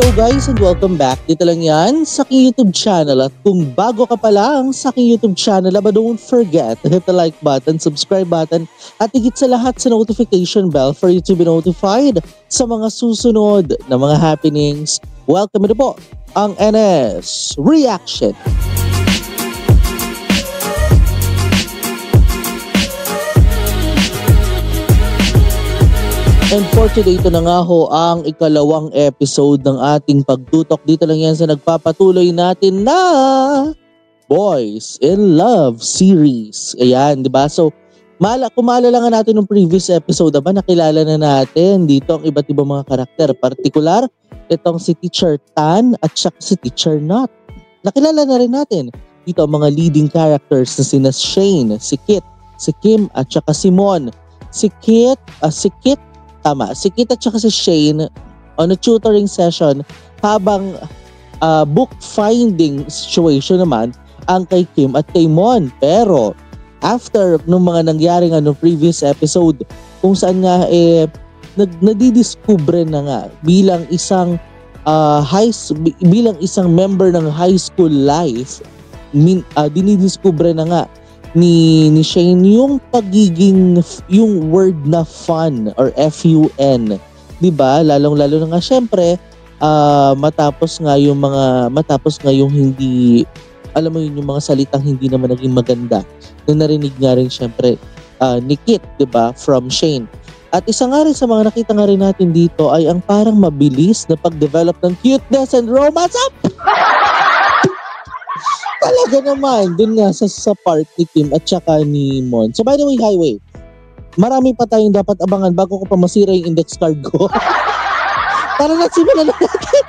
Hello guys and welcome back. Dito lang yan sa aking YouTube channel. At kung bago ka pa lang sa aking YouTube channel, don't forget to hit the like button, subscribe button, at higit sa lahat sa notification bell for you to be notified sa mga susunod na mga happenings. Welcome na po ang NS Reaction. And for today, ito na nga ho ang ikalawang episode ng ating pagtutok. Dito lang yan sa nagpapatuloy natin na Boys in Love series. Ayan, di ba? So, kung maalala nga natin ng previous episode, diba, nakilala na natin dito ang iba't ibang mga karakter. Partikular, itong si Teacher Tan at saka si Teacher Not. Nakilala na rin natin dito ang mga leading characters na sina Shane, si Kit, si Kim at saka si Mon. Si Kit at saka si Shane on a tutoring session habang book finding situation naman ang kay Kim at kay Mon. Pero after nung mga nangyaring previous episode kung saan nga nadidiskubre na nga bilang isang member ng high school life, dinidiskubre na nga ni Shane yung yung word na fun or F-U-N, 'di ba? Lalong-lalo na nga syempre matapos nga yung hindi, alam mo yun, yung mga salitang hindi naman naging maganda na narinig nga rin syempre ni Kit, 'di ba, from Shane. At isa nga rin sa mga nakita nga rin natin dito ay ang parang mabilis na pag-develop ng cuteness and romance up. Talaga naman, dun nga sa part ni Kim at saka ni Mon. So by the way, Highway, marami pa tayong dapat abangan bago ko pa masira yung index card ko. Tara na, simulan na natin.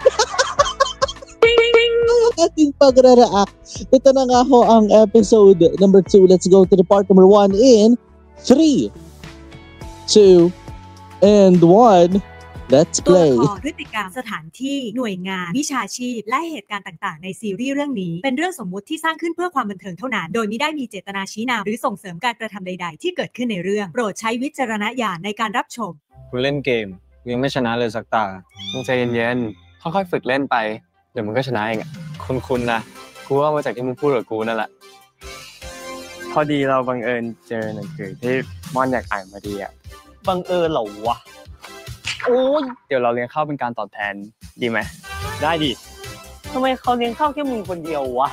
Ang ating pagre-react. Ito na nga ho ang episode number 2. Let's go to the part number 1 in 3, 2, and 1. Let's play. ตัวละครพฤติกรรมสถานที่หน่วยงานวิชาชีพและเหตุการณ์ต่างๆในซีรีส์เรื่องนี้เป็นเรื่องสมมุติที่สร้างขึ้นเพื่อความบันเทิงเท่านั้นโดยมิได้มีเจตนาชี้นำหรือส่งเสริมการกระทำใดๆที่เกิดขึ้นในเรื่องโปรดใช้วิจารณญาณในการรับชมคุณเล่นเกมยังไม่ชนะเลยสักตาต้องใจเย็นๆค่อยๆฝึกเล่นไปเดี๋ยวมันก็ชนะเองอ่ะคุณนะกูว่ามาจากที่มึงพูดกับกูนั่นแหละพอดีเราบังเอิญเจอหนังสือที่ม่อนอยากอ่านมาดีอ่ะบังเอิญเหรอวะโอ้ยเดี๋ยวเราเลี้ยงข้าวเป็นการตอบแทนดีไหมได้ดิทำไมเขาเลี้ยงข้าวแค่มึงคนเดียววะ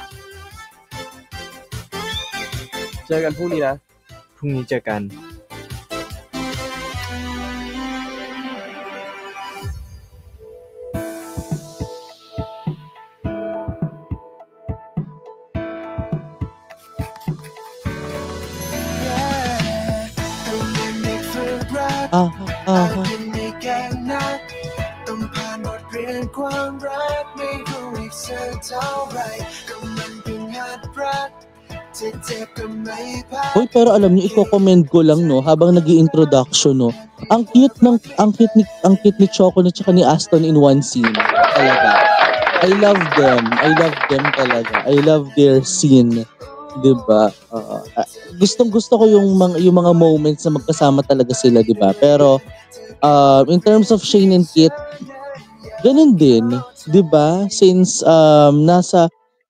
เจอกันพรุ่งนี้นะพรุ่งนี้เจอกันความรักไม่รู้อีกสักเท่าไรก็มันเป็นหัดรักจะเจ็บก็ไม่พัก pero alam niyo, i-comment ko lang habang nag-i-introduction ang cute ni Choco at saka ni Aston in one scene. Talaga. I love them talaga. I love their scene. 'Di ba? Gustong-gusto ko yung mga moments na magkasama talaga sila, 'di ba? Pero in terms of Shane and Kit, ganun din, 'di ba? Since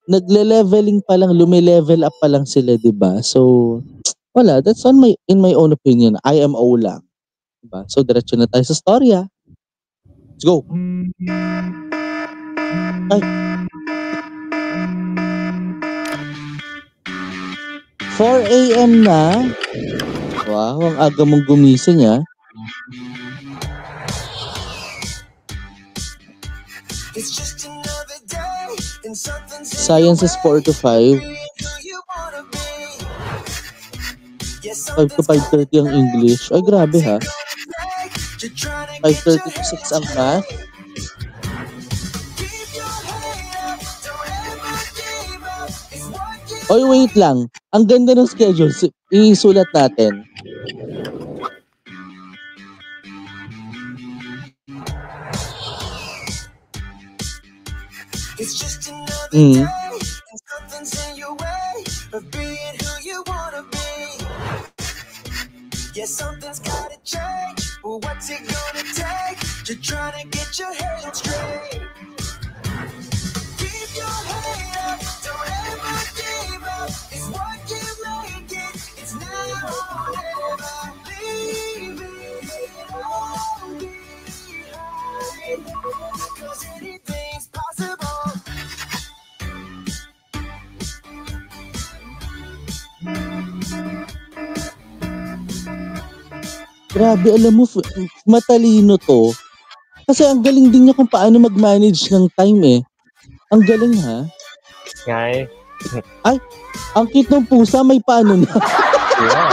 nagle-leveling pa lang, lume-level up pa lang sila, 'di ba? So wala, that's in my own opinion. IMO lang. 'Di ba? So diretso na tayo sa storya. Let's go. Ay. 4 AM na. Wow, ang aga mong gumising, ah. Science is 4 to 5. 5 to 5:30 ang English. Ay, grabe ha. 5:30 to 6 ang math. Oy, wait lang. Ang ganda ng schedule. Isulat natin. Yeah, something's gotta change. Well, what's it gonna take to try to get your head straight? Grabe, alam mo, matalino to. Kasi ang galing din niya kung paano mag-manage ng time eh. Ang galing ha. Ngay. Ang cute ng pusa, may paano na. Yeah.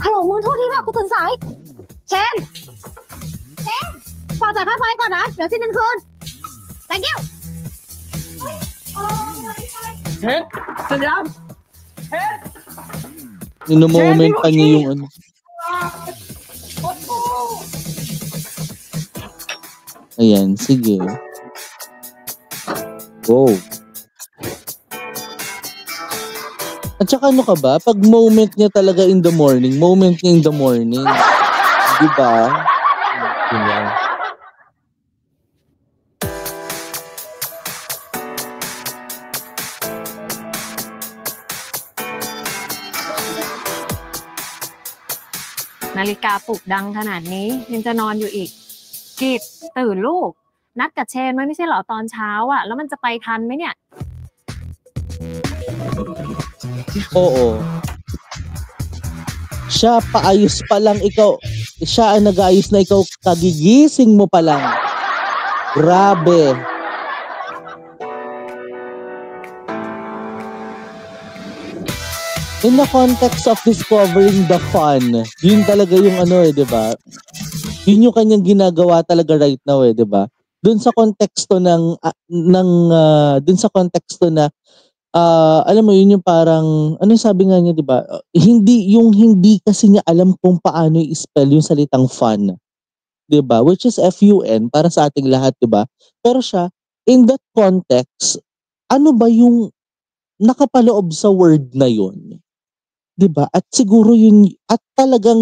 ฮัลโหลมึงโทษทีค่ะกูตื่นสายเชนฝากจ่ายค่าไฟก่อนนะเดี๋ยวสิ้นเดือนคืน thank you เฮ้ยสัญญาณ Ino-moment pa niya yung ano. Ayan, sige. Wow. At saka ano ka ba? Pag moment niya talaga in the morning, Di ba? Yun yan.นาฬิกาปลุกดังขนาดนี้ยังจะนอนอยู่อีกกิจตื่นลูกนัดกับเชนไว้ไม่ใช่เหรอตอนเช้าอ่ะแล้วมันจะไปทันไหมเนี่ย Oo. Siya paayos pa lang ikaw. Siya ang nag-ayos na ikaw kagigising mo pa lang. Grabe. In the context of discovering the fun, yun talaga yung ano eh, di ba? Yun yung kanyang ginagawa talaga right now eh, di ba? Doon sa konteksto alam mo yun yung parang, ano sabi nga niya, di ba? Hindi kasi niya alam kung paano i-spell yung salitang fun. Di ba? Which is F-U-N para sa ating lahat, di ba? Pero siya, in that context, ano ba yung nakapaloob sa word na yun? Di ba? At siguro yun talaga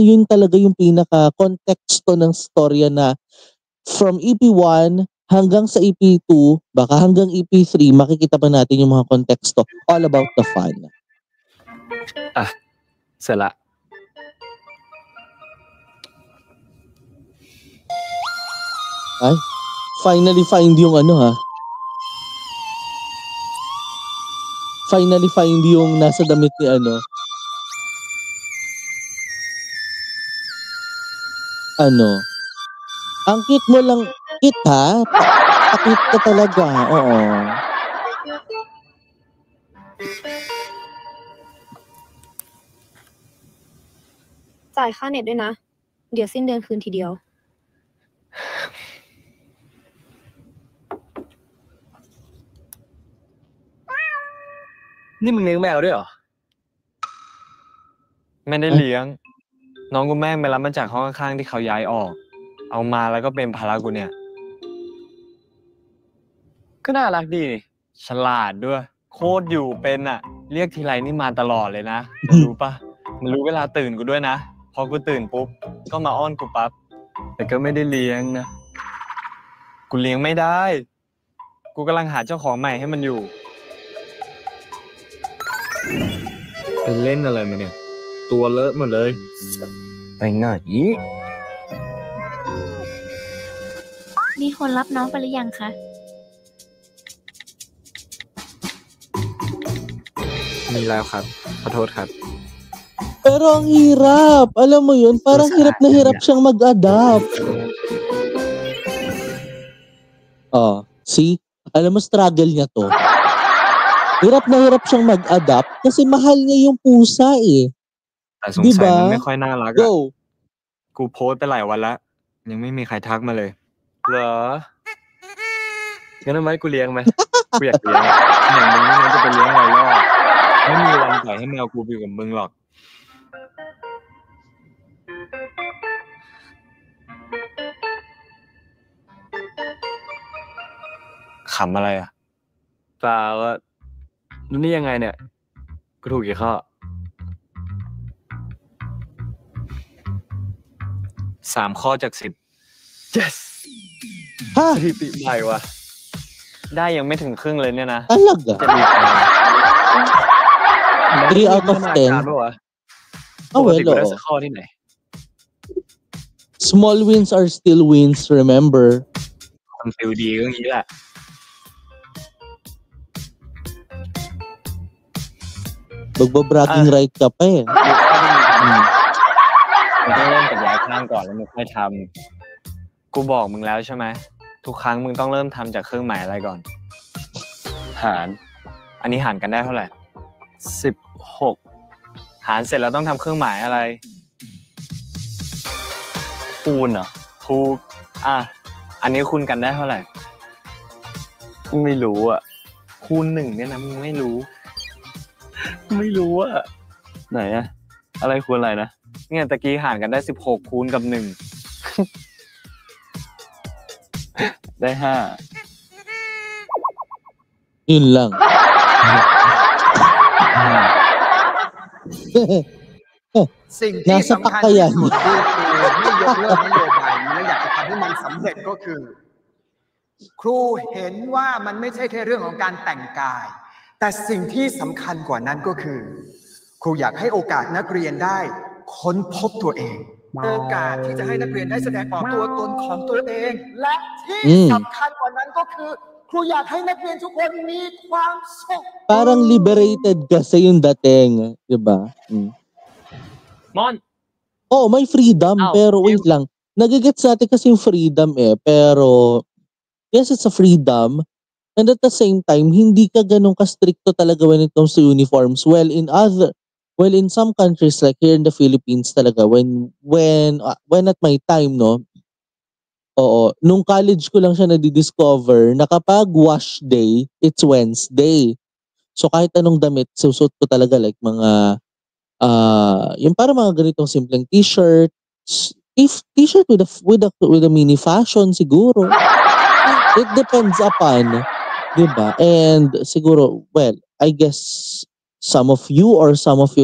yung pinaka-konteksto ng storya na from EP1 hanggang sa EP2, baka hanggang EP3, makikita pa natin yung mga konteksto all about the fun. Sala. Ay, finally find yung ano ha. Finally find yung nasa damit ni ano. Ang cute mo lang, cute ha? Pakit ka talaga, oo.จ่ายค่าเน็ตด้วยนะเดี๋ยวสิ้นเดือนคืนทีเดียว นี่มึงเลี้ยงแมวด้วยเหรอ ไม่ได้เลี้ยง น้องกูแม่งไปรับมาจากห้องข้างๆที่เขาย้ายออก เอามาแล้วก็เป็นภาระกูเนี่ย ก็น่ารักดีนี่ฉลาดด้วย โคตรอยู่เป็นอ่ะ เรียกทีไรนี่มาตลอดเลยนะรู้ปะมันรู้เวลาตื่นกูด้วยนะ พอกูตื่นปุ๊บก็มาอ้อนกูปั๊บแต่ก็ไม่ได้เลี้ยงนะ กูเลี้ยงไม่ได้ กูกำลังหาเจ้าของใหม่ให้มันอยู่เป็นเล่นอะไรมาเนี่ย ตัวเลอะหมดเลยไปไหน มีคนรับน้องไปหรือยังคะ มีแล้วครับขอโทษครับ Pero ang hirap. Alam mo yun, parang hirap na hirap siyang mag-adapt. Oh, see? Alam mo, struggle niya to. Hirap na hirap siyang mag-adapt kasi mahal niya yung pusa eh. แต่สงสัยมันไม่ค่อยน่ารักอะ Go! กูโพสต์ไปหลายวันละยังไม่มีใครทักมาเลยเหรองั้นทำไมกูเลี้ยงไหม กูอยากเลี้ยงอย่างมึงไม่งั้นจะไปเลี้ยงอะไรรอดไม่มีวันปล่อยให้แมวกูไปอยู่กับมึงหรอกขำอะไรอ่ะเปล่าว่านี่ยังไงเนี่ยกูถูกกี่ข้อ3 ข้อจาก 10 yes Ha? สถิติใหม่ว่ะได้ยังไม่ถึงครึ่งเลยเนี่ยนะ Talaga? จะดีใจ 3 out of 10. ปกติกูได้ oo. สักข้อที่ไหน Small wins are still wins, remember? ทำฟิลดีก็อย่างนี้แหละ Magbabragging right ka pa eh.มึงต้องเริ่มจากย้ายข้างก่อนแล้วมึงค่อยทำกูบอกมึงแล้วใช่ไหมทุกครั้งมึงต้องเริ่มทำจากเครื่องหมายอะไรก่อนหารอันนี้หารกันได้เท่าไหร่16หารเสร็จแล้วต้องทำเครื่องหมายอะไรคูณเหรอถูกอันนี้คูณกันได้เท่าไหร่ไม่รู้อ่ะคูณ1เนี่ยนะมึงไม่รู้อ่ะไหนอะอะไรคูณอะไรนะเนี่ยตะกี้หารกันได้16คูณกับ1ได้5 Yun lang. สิ่งที่สำคัญที่สุดที่ครูไม่ยกเลิกนโยบายนี้และอยากจะทำให้มันสำเร็จก็คือ ครูเห็นว่ามันไม่ใช่แค่เรื่องของการแต่งกายแต่สิ่งที่สำคัญกว่านั้นก็คือครูอยากให้โอกาสนักเรียนได้ค้นพบตัวเองโอกาสที่จะให้นักเรียนได้แสดงออกตัวตนของตัวเองและที่สำคัญกว่านั้นก็คือครูอยากให้นักเรียนทุกคนมีความสุข Parang liberated kasi yung dating, 'di ba? Mon may freedom pero wait lang. Nagigets natin kasi yung freedom pero yes, it's a freedom. And at the same time, hindi ka ganun ka-stricto talaga when it comes to uniforms. Well, in some countries like here in the Philippines talaga, when at my time, no, nung college ko lang siya na-discover na kapag wash day, it's Wednesday. So kahit anong damit, susuot ko talaga like mga, yung para mga ganitong simpleng t-shirt with a mini fashion siguro. It depends upon, diba? And siguro, well, I guess some of you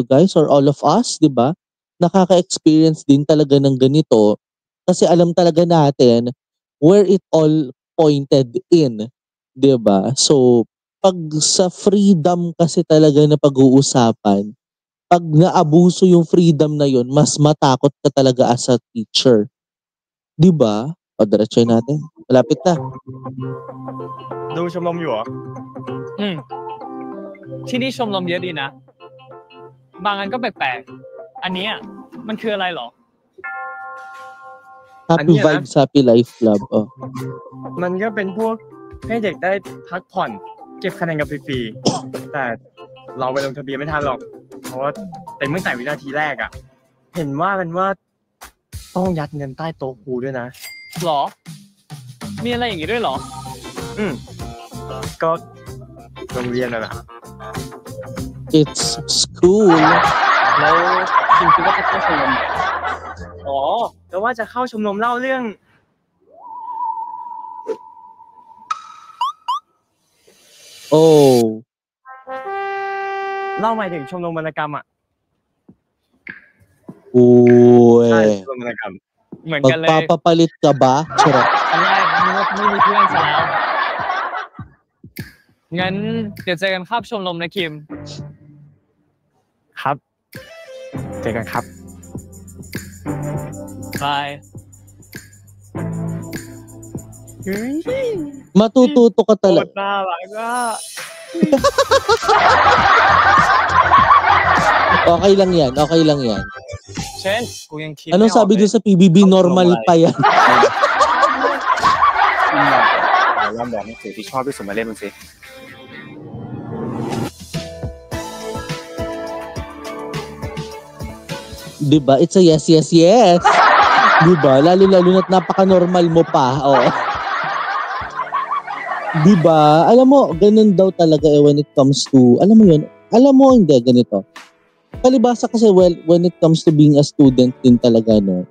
guys or all of us, diba? Nakaka-experience din talaga ng ganito kasi alam talaga natin where it all pointed in, diba? So, pag sa freedom kasi talaga na pag-uusapan, pag naabuso yung freedom na yun, mas matakot ka talaga as a teacher. Diba? Diretsoy natin. Malapit na. ดูชมรมอยู่เหรอที่นี่ชมรมเยอะดีนะบางอันก็แปลกๆอันนี้มันคืออะไรหรอ Happy Vibes Happy Life Club มันก็เป็นพวกให้เด็กได้พักผ่อนเก็บคะแนนกันฟรีๆแต่เราไปลงทะเบียนไม่ทันหรอกเพราะว่าเต็มตั้งแต่วินาทีแรกเห็นว่ามันว่าต้องยัดเงินใต้โต๊ะครูด้วยนะหรอมีอะไรอย่างงี้ด้วยหรอก็โรงเรียนน่ะนะ It's school แล้วจริงๆก็จะเข้าชมรมแต่ว่าจะเข้าชมรมเล่าเรื่องเล่าหมายถึงชมรมวรรณกรรมใช่ชมรมวรรณกรรมเหมือนกันเลย Magpapapalit ka ba? Charot. อันแรกนึกว่าไม่มีเพื่อนซะแล้วงั้นเดี๋ยวเจอกันครับชมรมนะคิมครับเจอกันครับบาย Matututo ka talaga. น่ารักOkay lang yan.เช่นกูยังคิด Anong sabi doon sa PBB? Normal pa yan. ลองบอกหนังสือที่ชอบที่สุดมาเล่นมันสิ Diba? It's a yes. Diba? Lalo na't napaka-normal mo pa. Diba? Alam mo, ganun daw talaga when it comes to, alam mo yun, hindi, ganito. Palibasa kasi when it comes to being a student din talaga, no?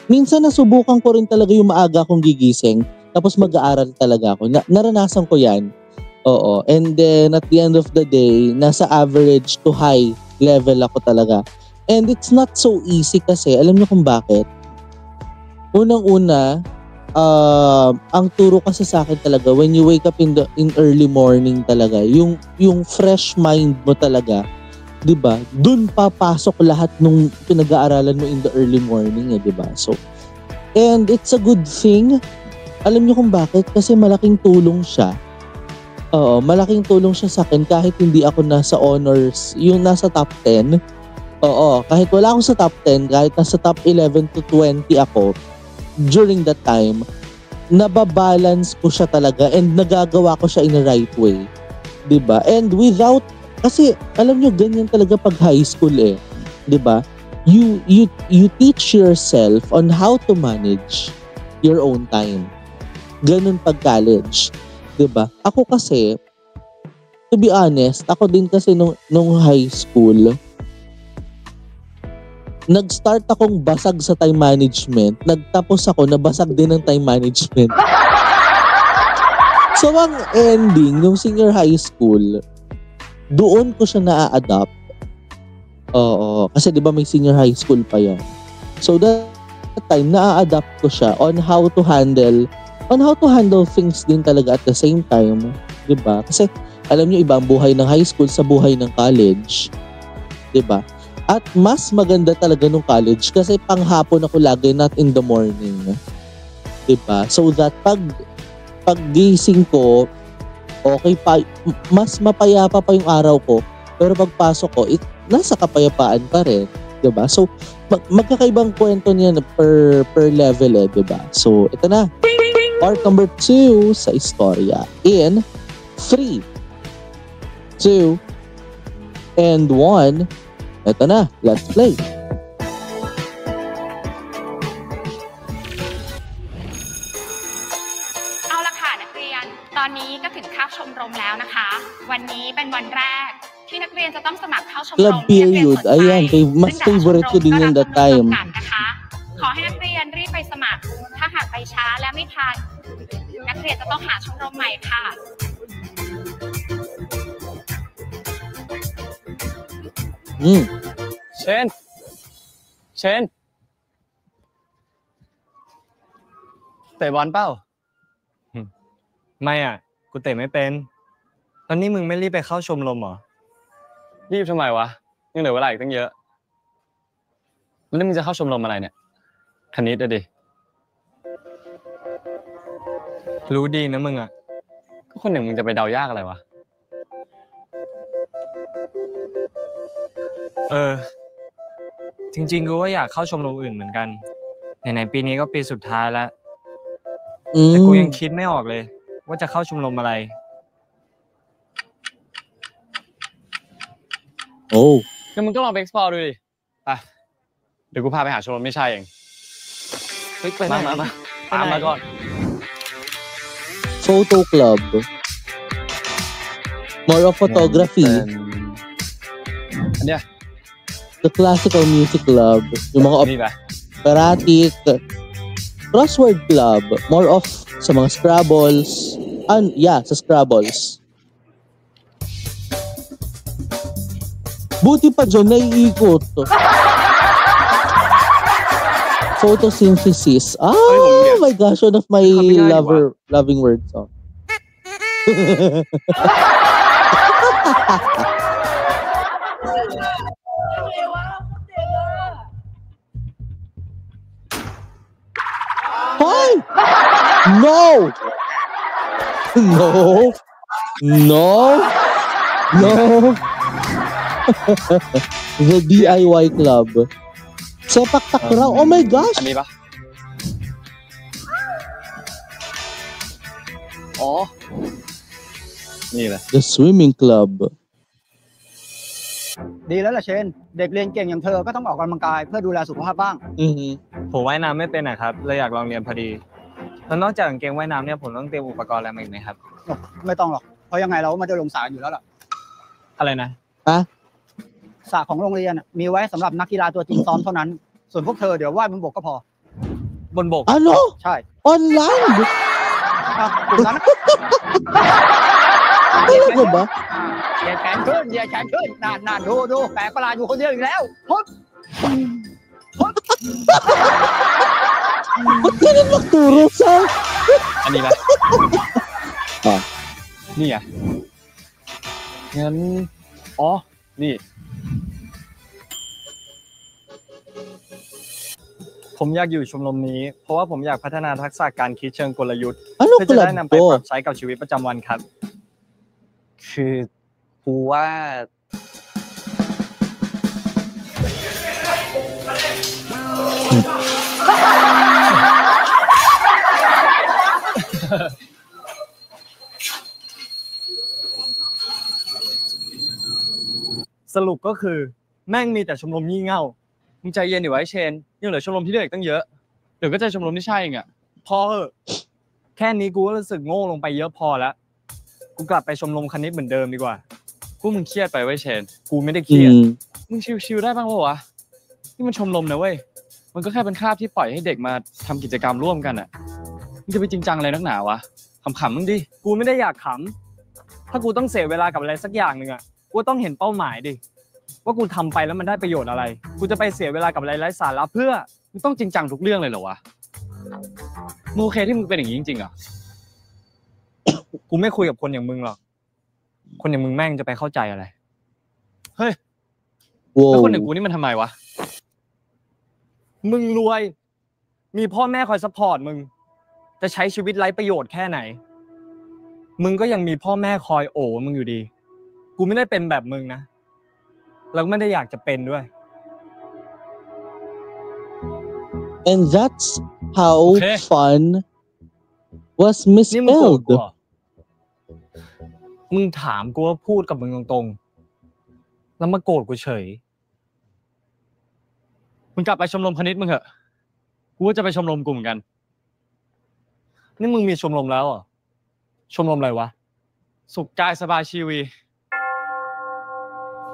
Minsan nasubukan ko rin talaga yung maaga akong gigising, tapos mag-aaral talaga ako. Naranasan ko yan. Oo. And then, at the end of the day, nasa average to high level ako talaga. And it's not so easy kasi, alam niyo kung bakit? Unang-una, ang turo kasi sa akin talaga, when you wake up in early morning talaga, yung fresh mind mo talaga, diba? Dun papasok lahat nung pinag-aaralan mo in the early morning, diba? So, and it's a good thing. Alam niyo kung bakit? Kasi malaking tulong siya Oo, malaking tulong siya sa akin kahit hindi ako nasa honors, yung nasa top 10. Oo, kahit wala ako sa top 10, kahit nasa top 11 to 20 ako, during that time, nababalance ko siya talaga and nagagawa ko siya in the right way. 'Di ba? And without, kasi alam nyo, ganyan talaga pag high school 'di ba? You teach yourself on how to manage your own time. Ganun pag college. 'Di ba? Ako kasi, to be honest, ako din kasi nung high school, nag-start akong basag sa time management, nagtapos ako na basag din ng time management. So ang ending nung senior high school, doon ko siya na-adapt. Oo, kasi 'di ba may senior high school pa 'yan. So that time na-adapt ko siya on how to handle things din talaga at the same time, 'di ba? Kasi alam niyo, iba ang buhay ng high school sa buhay ng college, 'di ba? At mas maganda talaga nung college kasi panghapon ako lagi, not in the morning, 'di ba? So that paggising ko, okay pa, mas mapayapa pa yung araw ko, pero pagpasok ko, nasa kapayapaan pa rin, 'di ba? So magkakaibang kwento niyan per level 'di ba? So ito na. Part number 2 sa istorya in 3, 2, and 1. Ito na, let's play.เอาละค่ะนักเรียนตอนนี้ก็ถึงคาบชมรมแล้วนะคะวันนี้เป็นวันแรกที่นักเรียนจะต้องสมัครเข้าชมรม Club period, ayan, mas favorite ko din yun that time. นะคะขอให้นักเรียนรีบไปสมัครถ้าหากไปช้าและไม่ทันนักเรียนจะต้องหาชมรมใหม่ค่ะ เชนเตะบอลเปล่าไม่อ่ะกูเตะไม่เป็นตอนนี้มึงไม่รีบไปเข้าชมรมเหรอรีบทำไมวะยังเหลือเวลาอีกตั้งเยอะแล้วนี่มึงจะเข้าชมรมอะไรเนี่ยคณิตอะดิรู้ดีนะมึงอ่ะก็คนอย่างมึงจะไปเดายากอะไรวะจริงๆกูก็อยากเข้าชมรมอื่นเหมือนกันไหนๆปีนี้ก็ปีสุดท้ายแล้วแต่กูยังคิดไม่ออกเลยว่าจะเข้าชมรมอะไรโอ้งั้นมึงก็ลองไป explore ดูดิไปเดี๋ยวกูพาไปหาชมรมไม่ใช่เองไปมาตามมาก่อน Photo club. More of photography. อันเนี้ยThe classical music club. Yung mgaนี่ไป operatic. Crossword club. More of sa mga Scrabbles. Sa Scrabbles. Buti pa dyan, naiikot. Photosynthesis. Oh my gosh, one of my loving words. Oh. Hoy! No! The DIY club. Sepak takraw. Oh my gosh! อันนี้ปะอ๋อนี่แหละ The swimming club. ดีแล้วล่ะเชน เด็กเรียนเก่งอย่างเธอก็ต้องออกกำลังกายเพื่อดูแลสุขภาพบ้าง ผมว่ายน้ำไม่เป็นอะครับเลยอยากลองเรียนพอดีแล้วนอกจากกางเกงว่ายน้ำเนี่ยผมต้องเตรียมอุปกรณ์อะไรมาอีกไหมครับ ไม่ต้องหรอก เพราะยังไงเราก็ไมาจะลงสระอยู่แล้วล่ะ อะไรนะ สระของโรงเรียนมีไว้สำหรับนักกีฬาตัวจริงซ้อมเท่านั้น ส่วนพวกเธอเดี๋ยวว่ายบนบกก็พอ บนบก Ano? ใช่ On land? กลุ่มนั้น Talaga ba? เหยียดแขนขึ้นนานดูแปลกประหลาดอยู่คนเดียวอีกแล้วพุทธ Ba't ganun magturo sa? อันนี้นะนี่อ่ะงั้นอ๋อนี่ผมอยากอยู่ชมรมนี้เพราะว่าผมอยากพัฒนาทักษะการคิดเชิงกลยุทธ์ Ano เพื่อจะได้ club นำไปป to? รับใช้กับชีวิตประจำวันครับ คือกูว่า สรุปก็คือแม่งมีแต่ชมรมงี่เง่ามึงใจเย็นดิวะไอ้เชนยังเหลือชมรมที่เลือกอีกตั้งเยอะเดี๋ยวก็จะชมรมที่ใช่เองอ่ะพอเหอะแค่นี้กูก็รู้สึกโง่ลงไปเยอะพอแล้วกูกลับไปชมรมคณิตเหมือนเดิมดีกว่า กูมึงเครียดไปไว้ยเชน กูไม่ได้เครียด มึงชิวๆได้บ้างปะวะนี่มันชมรมนะเว้ยมันก็แค่เป็นคาบที่ปล่อยให้เด็กมาทำกิจกรรมร่วมกันอ่ะมึงจะไปจริงจังอะไรนักหนาวะขำๆมึงดิ กูไม่ได้อยากขำถ้ากูต้องเสียเวลากับอะไรสักอย่างหนึ่งอ่ะกูต้องเห็นเป้าหมายดิว่ากูทำไปแล้วมันได้ประโยชน์อะไรกูจะไปเสียเวลากับอะไรไร้สาระเพื่อ มึงต้องจริงจังทุกเรื่องเลยเหรอวะมึงโอเคที่มึงเป็นอย่างนี้จริงๆเหรอ กูไม่คุยกับคนอย่างมึงหรอกคนอย่างมึงแม่งจะไปเข้าใจอะไร เฮ้ย โว้ แล้วคนอย่างกูนี่มันทำไมวะ มึงรวย มีพ่อแม่คอยซัพพอร์ตมึงจะใช้ชีวิตไร้ประโยชน์แค่ไหนมึงก็ยังมีพ่อแม่คอยโอบมึงอยู่ดีกูไม่ได้เป็นแบบมึงนะแล้วไม่ได้อยากจะเป็นด้วย And that's how Okay. fun was นี่มึงโกรธ misspelled. กูเหรอมึงถามกูว่าพูดกับมึงตรงๆแล้วมาโกรธกูเฉย มึงกลับไปชมรมคณิตมึงเหอะกูว่าจะไปชมรมกลุ่มอนกัน นี่มึงมีชมรมแล้วเหรอชมรมอะไรวะ สุขกายสบายชีวี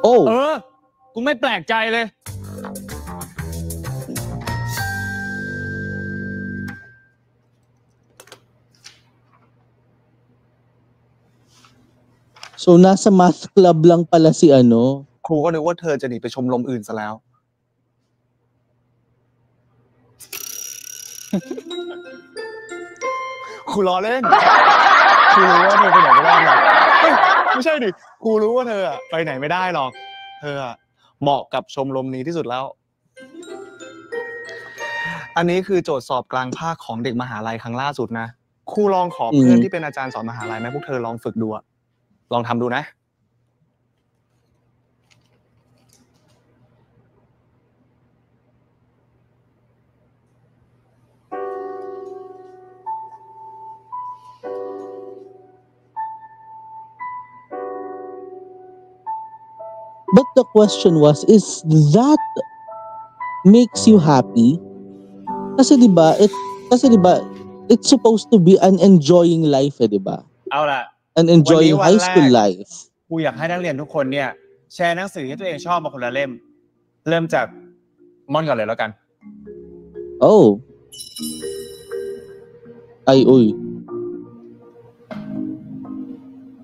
Oh, กูไม่แปลกใจเลย so nasa math club lang pala si ano. ครูก็นึกว่าเธอจะหนีไปชมรมอื่นซะแล้ว ครูล้อเล่น ครูรู้ว่าเธอไปไหนไม่ได้หรอกเฮ้ยไม่ใช่ดิ ครูรู้ว่าเธออะไปไหนไม่ได้หรอก เธออะเหมาะกับชมรมนี้ที่สุดแล้ว อันนี้คือโจทย์สอบกลางภาคของเด็กมหาลัยครั้งล่าสุดนะ ครูลองขอเพื่อนที่เป็นอาจารย์สอนมหาลัยไหมพวกเธอลองฝึกดูอะลองทำดูนะ But the question was, is that makes you happy? Kasi 'di ba, it's supposed to be an enjoying life, 'di ba? เอาล่ะ An enjoying วันนี้วัน high school แรก life. กูอยากให้นักเรียนทุกคนเนี่ยแชร์หนังสือที่ตัวเองชอบมาคนละเล่ม เริ่มจากม่อนก่อนเลยแล้วกัน Oh. Ay, uy.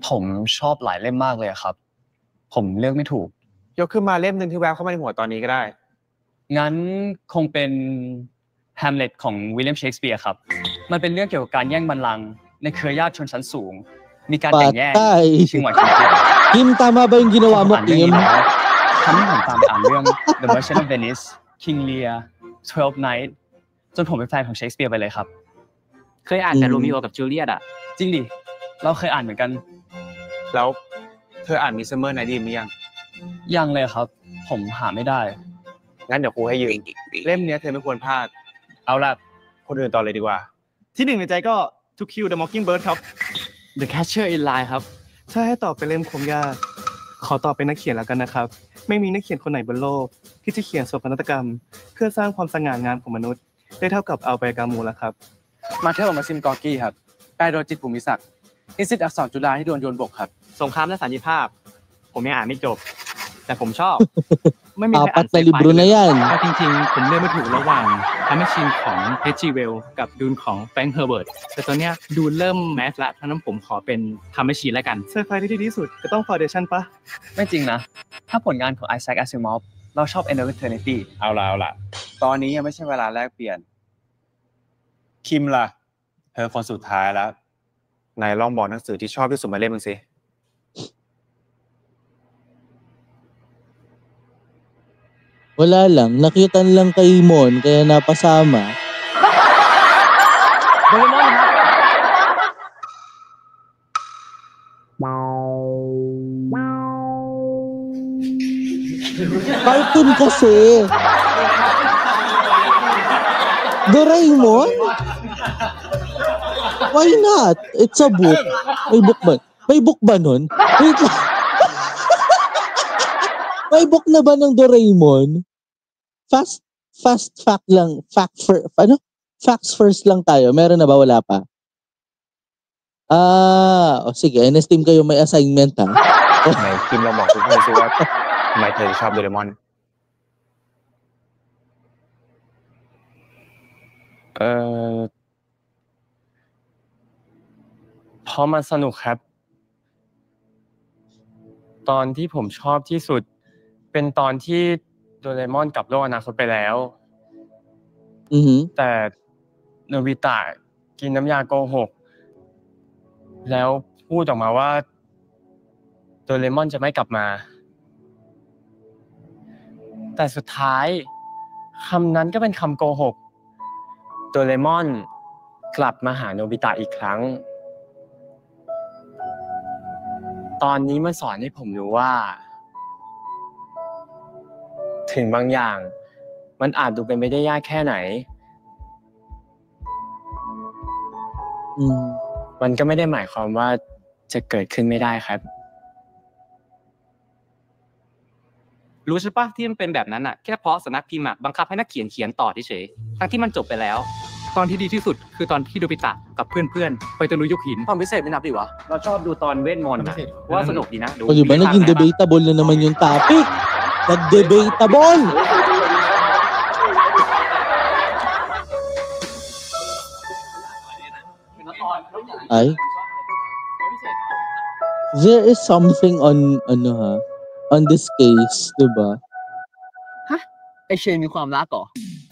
ผมชอบหลายเล่มมากเลยครับ ผมเลือกไม่ถูก ยกขึ้นมาเล่มหนึ่งที่แวบเข้ามาในหัวตอนนี้ก็ได้ งั้นคงเป็น Hamlet ของวิลเลียมเชกสเปียร์ครับ มันเป็นเรื่องเกี่ยวกับการแย่งบัลลังก์ในเครือญาติชนชั้นสูง มีการแข่งแย่ง Patay. ชิงไหวชิงเปลี่ยน Kim, tama ba yung ผ ginawa ม mo, อ่านเรื่อง Kim? นี้แล้วทำให้ผมตามไปอ่านเรื่อง The Merchant of Venice King Lear 12 Night จนผมเป็นแฟนของเชกสเปียร์ไปเลยครับ เคยอ่านแต่โรมิโอกับจูเลียตอ่ะ จริงดิ เราเคยอ่านเหมือนกัน แล้วเธออ่านมิสเตอร์เมอร์ไนดีมหรือยัง ยังเลยครับ ผมหาไม่ได้ งั้นเดี๋ยวครูให้ยืม เล่มเนี้ยเธอไม่ควรพลาด เอาล่ะ คนอื่นต่อเลยดีกว่า ที่หนึ่งในใจก็ To Kill the Mockingbird ครับ The Catcher in Line ครับ ถ้าให้ตอบเป็นเล่มคงยากขอตอบเป็นนักเขียนแล้วกันนะครับ ไม่มีนักเขียนคนไหนบนโลกที่จะเขียนโศกนาฏกรรม เพื่อสร้างความสง่างามของมนุษย์ ได้เท่ากับอัลเบร์ต กามูแล้วครับ มาเทลมาซิมกอร์กี้ครับแปลโดยจิตรภูมิศักดิ์นิสิตอักษรจุฬาที่โดนโยนบกครับ สงครามและสันติภาพ ผมยังอ่านไม่จบ แต่ผมชอบ ไม่มีใครอ่าน Apat na libro na yan. เอาจริงๆ ผมเลือกไม่ถูกระหว่างทำให้ชินของเพจจีเวลกับดูนของแฟรงค์เฮอร์เบิร์ตแต่ตอนเนี้ยดูนเริ่มแมสละเพราะฉะนั้นผมขอเป็นทำให้ชินแล้วกัน เซอร์ไพรส์ที่ดีที่สุดก็ต้องฟาวเดชั่นปะ ไม่จริงนะ ถ้าผลงานของ Isaac Asimov เราชอบ End of Eternity เอาล่ะ ตอนนี้ยังไม่ใช่เวลาแลกเปลี่ยน คิมล่ะ เธอคนสุดท้ายแล้วนายลองบอกหนังสือที่ชอบที่สุดมาเล่มนึงสิ Wala lang. Nakita lang kay Mon, kaya napasama. โดเรมอนครับ Cartoon kasi. Doraemon? Why not? It's a book. May book ba nun? Wait lang. May book na ba ng Doraemon? Fast fact lang. Facts first lang tayo. Meron na ba? Wala pa? Sige. NS team kayo may assignment ha. ไหนคิมเราบอกกูเพื่อนซิว่าทำไมเธอชอบโดเรมอนเพราะมันสนุกครับ ตอนที่ผมชอบที่สุดเป็นตอนที่โดเรมอนกลับโลกอนาคตไปแล้วแต่โนบิตะกินน้ำยาโกหกแล้วพูดออกมาว่าโดเรมอนจะไม่กลับมาแต่สุดท้ายคำนั้นก็เป็นคำโกหกโดเรมอนกลับมาหาโนบิตะอีกครั้งตอนนี้มันสอนให้ผมรู้ว่าถึงบางอย่างมันอาจดูเป็นไปได้ยากแค่ไหนมันก็ไม่ได้หมายความว่าจะเกิดขึ้นไม่ได้ครับรู้ใช่ปะที่มันเป็นแบบนั้นอ่ะแค่เพราะสำนักพิมพ์บังคับให้นักเขียนต่อเฉยๆทั้งที่มันจบไปแล้วตอนที่ดีที่สุดคือตอนที่โดบิตะกับเพื่อนๆไปตะลุยยุคหินความพิเศษไม่นับดิวะเราชอบดูตอนเวทมนต์นะว่าสนุกดีนะดูdi ba naging debatable na naman yung topic? Nag-debatable! Ay? There is something on this case, diba? ไอเชนมีความรักเหรอ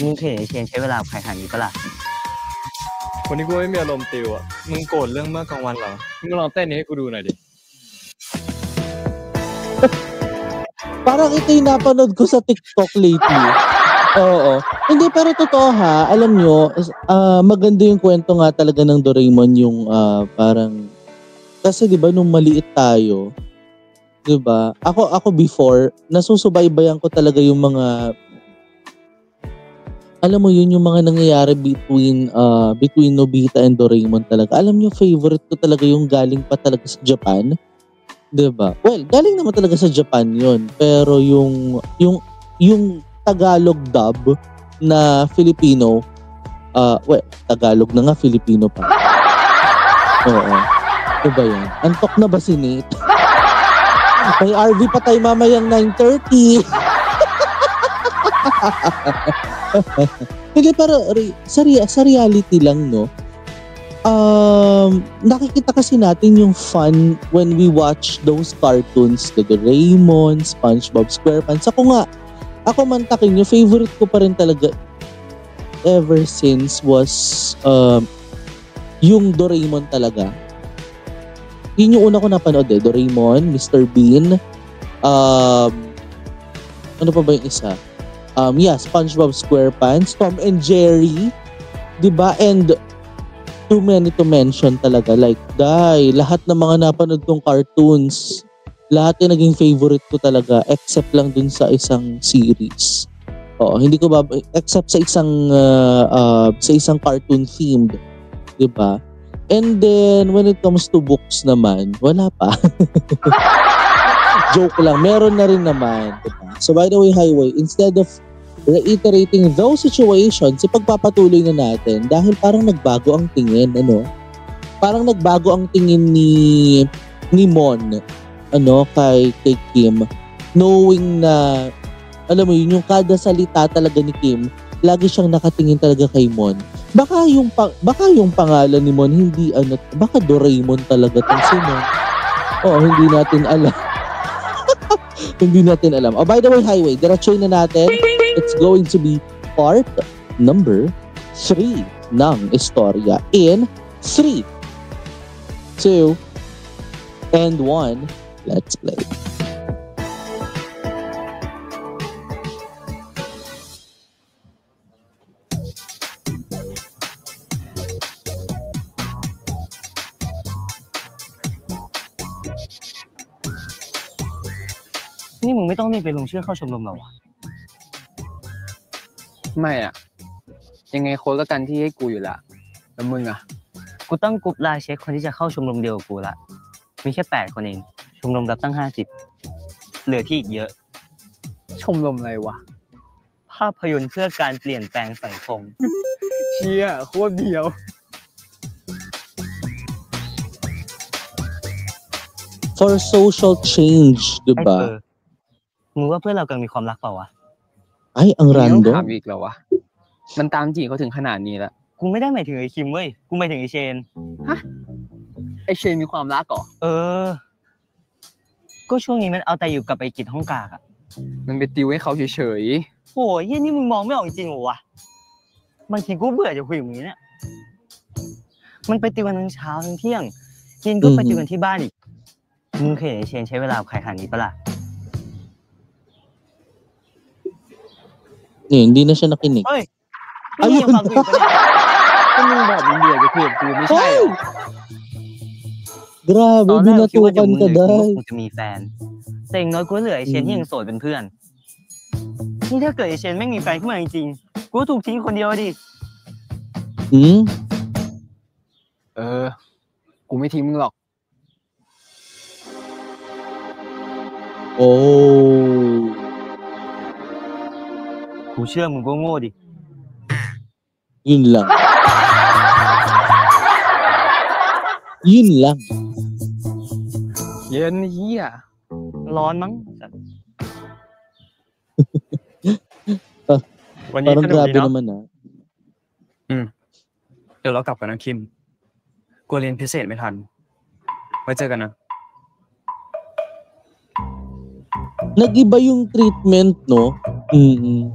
มึงเคยเห็นไอเชนใช้เวลากับใครขนาดนี้ปะล่ะวันนี้กูไม่มีอารมณ์ติวอ่ะมึงโกรธเรื่องเมื่อกลางวันเหรอมึงลองเต้นนี้ให้กูดูหน่อยดิ Parang ito yung napanood ko sa TikTok lately. Oo. Hindi, pero totoo ha. Alam nyo, maganda yung kwento nga talaga ng Doraemon yung parang... Kasi di ba nung maliit tayo, di ba? Ako before, nasusubaybayan ko talaga yung mga... Alam mo yun, yung mga nangyayari between Nobita and Doraemon talaga. Alam nyo, favorite ko talaga yung galing pa talaga sa Japan. Diba? Well, galing naman talaga sa Japan yun. Pero yung Tagalog dub na Filipino, Tagalog na nga, Filipino pa. Oo. Diba yan? Antok na ba si Nate? May RV pa tayo mamayang 9:30. Hindi, pero sa reality lang, no? Nakikita kasi natin yung fun when we watch those cartoons, the Doraemon, SpongeBob SquarePants. Ako mantakin, yung favorite ko pa rin talaga ever since was yung Doraemon talaga. Yun yung una ko napanood Doraemon, Mr. Bean, ano pa ba yung isa? SpongeBob SquarePants, Tom and Jerry, diba? And too many to mention talaga. Like, lahat ng mga napanood kong cartoons, lahat yung naging favorite ko talaga except lang dun sa isang series. Hindi ko except sa isang cartoon themed, 'di ba? And then when it comes to books naman, wala pa. Joke lang, meron na rin naman, 'di ba? So by the way, Highway, instead of reiterating those situations, ipagpapatuloy na natin dahil parang nagbago ang tingin, Parang nagbago ang tingin ni Mon, kay Kim, knowing na, alam mo yun, yung kada salita talaga ni Kim, lagi siyang nakatingin talaga kay Mon. Baka yung pangalan ni Mon hindi baka Doraemon talaga tong si Mon. Hindi natin alam. Hindi natin alam. By the way, Highway, diretsoy na natin. It's going to be part number 3 ng istorya in 3, 2, and 1. Let's play. นี่มึงไม่ต้องรีบไปลงชื่อเข้าชมรมหรอวะ ไม่อ่ะ ยังไงโค้ดก็กันที่ให้กูอยู่ละแล้วมึงอ่ะ กูตั้งกลุ่มไลน์เช็คคนที่จะเข้าชมรมเดียวกับกูละมีแค่8 คนเองชมรมรับตั้ง50เหลือที่อีกเยอะ ชมรมอะไรวะ ภาพยนตร์เพื่อการเปลี่ยนแปลงสังคม เชี่ยโคตรเดียว For social change, ไอ้เปอ diba? ร์มึงว่าเพื่อนเรากำลังมีความรักเปล่าวะ Ay, ang มึงต้อง random. ถามอีกแล้ววะ มันตามจีบเขาถึงขนาดนี้แล้ว กูไม่ได้หมายถึงไอ้คิมเว้ย กูหมายถึงไอ้เชน ไอเชนมีความรักเหรอ เออ ก็ช่วงนี้มันเอาแต่อยู่กับไอ้กิจห้องกากอะ มันไปติวให้เขาเฉย โอ้ยเหี้ยนี่มึงมองไม่ออกจริงๆเหรอวะบางทีกูเบื่อจะคุยกับมึงเนี่ย มันไปติวกันทั้งเช้าทั้งเที่ยงกินก็ไปติวกันที่บ้านอีก มึงเคยเห็นไอ้เชนใช้เวลากับใครขนาดนี้ปะล่ะ Hindi na siya nakinig. เฮ้ยไม่มีความคุยกันเนี่ย ๆก็มึงบอกมึงเบื่อจะคุยกับกูไม่ใช่เหรอ Grabe, ตอนแรกคิดว่าจะ binatukan มึง ka เนี่ยกู dahil. คงจะมีแฟน แต่อย่างน้อยกูเหลือไอ้เชนที่ยังโสดเป็นเพื่อน นี่ถ้าเกิดไอ้เชนไม่มีแฟนขึ้นมาจริงๆ กูถูกทิ้งคนเดียวดิ Hmm? กูไม่ทิ้งมึงหรอก Oh. กูเชื่อมึงก็โง่ดิ Yun lang. Yun lang. เย็นเหี้ย ร้อนมั้ง วันนี้ Parang สนุกดี grabe เนาะ naman ah. เดี๋ยวเรากลับกันนะคิมกลัวเรียนพิเศษไม่ทัน ไว้เจอกันนะ Nag-iba yung treatment, no? Mm-mm.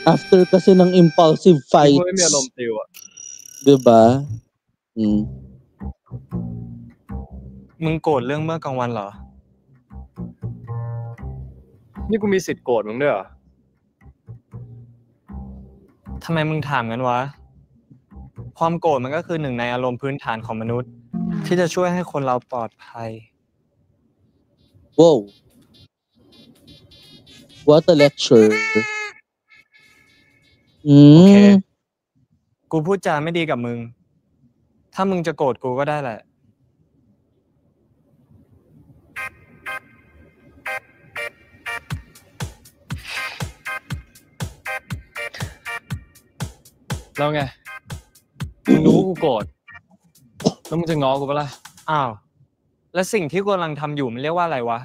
After kasi ng impulsive กูไม่ fights, มีอารมณ์ติวอ่ะ diba? Mm. มึงโกรธเรื่องเมื่อกลางวันเหรอ นี่กูมีสิทธิ์โกรธมึงด้วยเหรอ ทำไมมึงถามงั้นวะ ความโกรธมันก็คือหนึ่งในอารมณ์พื้นฐานของมนุษย์ ที่จะช่วยให้คนเราปลอดภัย Wow. What a lecture. โอเค Mm. กูพูดจาไม่ดีกับมึง ถ้ามึงจะโกรธกูก็ได้แหละ แล้วไง มึงรู้ว่ากูโกรธ แล้วมึงจะง้อกูปะล่ะ อ้าว แล้วสิ่งที่กูกำลังทำอยู่มันเรียกว่าอะไรวะ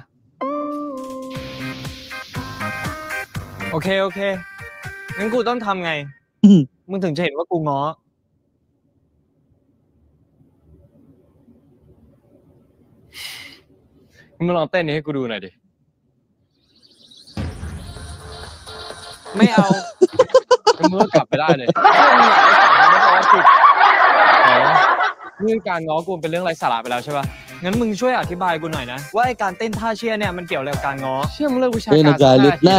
โอเค โอเค งั้นกูต้องทำไง มึงถึงจะเห็นว่ากูง้อ มึงลองเต้นนี้ให้กูดูหน่อยดิ ไม่เอา มึงก็กลับไปได้เลยไม่ต้องผิดเรื่องการง้อกูเป็นเรื่องไร้สาระไปแล้วใช่ป่ะ งั้นมึงช่วยอธิบายกูหน่อยนะ ว่าไอ้การเต้นท่าเชียร์เนี่ยมันเกี่ยวอะไรกับการง้อ เชื่อมึงเลิกวิชา Eh, การ nagalit na.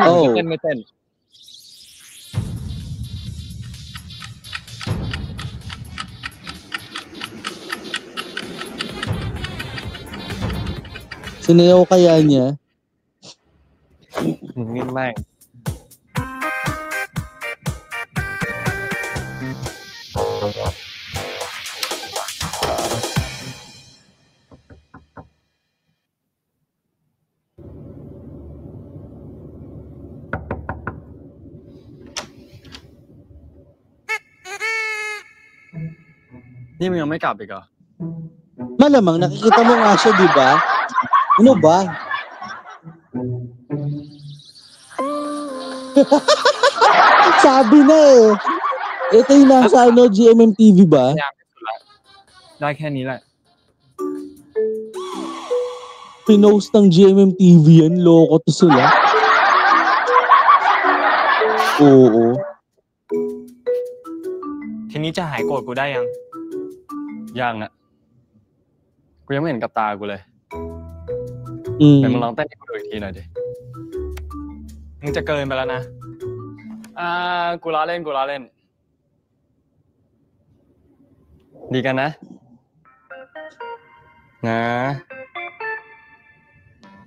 โอ้ Oh. เต้นไม่เต้น Sinayaw kaya niya? มึงนี่แม่ง นี่มึงยังไม่กลับอีกเหรอ Malamang nakikita mo nga siya, di ba? Ano ba? Sabi na eh. Ito yung nasa GMMTV ba? ได้แค่นี้แหละ Pinost ng GMMTV yan. Loko to sila. Oo. ทีนี้จะหายโกรธกูได้ยัง ยังอ่ะ กูยังไม่เห็นกับตากูเลย อืม แต่มึงลองเต้นให้กูดูอีกทีหน่อยดิ มึงจะเกินไปแล้วนะ กูล้อเล่น ดีกันนะ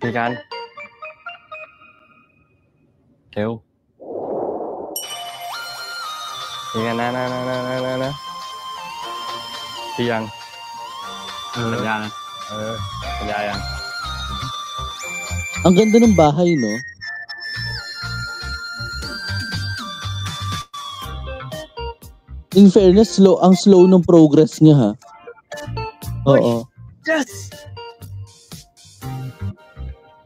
ดีกันเร็วดีกันนะดียังสัญญานะสัญญายัง Ang ganda ng bahay, no? In fairness, ang slow ng progress niya, ha? Oo. yes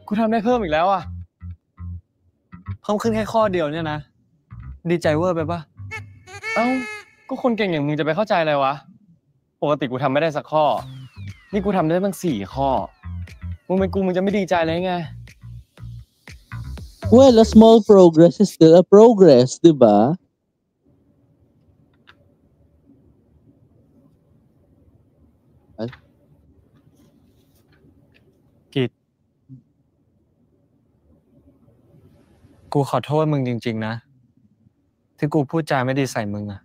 กูทำได้เพิ่มอีกแล้วอ่ะ เพิ่มขึ้นแค่ข้อเดียวเนี่ยนะ ดีใจเวอร์ไปปะ เอ้าก็คนเก่งอย่างมึงจะไปเข้าใจอะไรวะ ปกติกูทำไม่ได้สักข้อ นี่กูทำได้ตั้ง4 ข้อ มึงเป็นกูมึงจะไม่ดีใจเลยไง Well, a small progress is still a progress, di ba?กิจกูขอโทษมึงจริงๆนะ ที่กูพูดจาไม่ดีใส่มึงอะ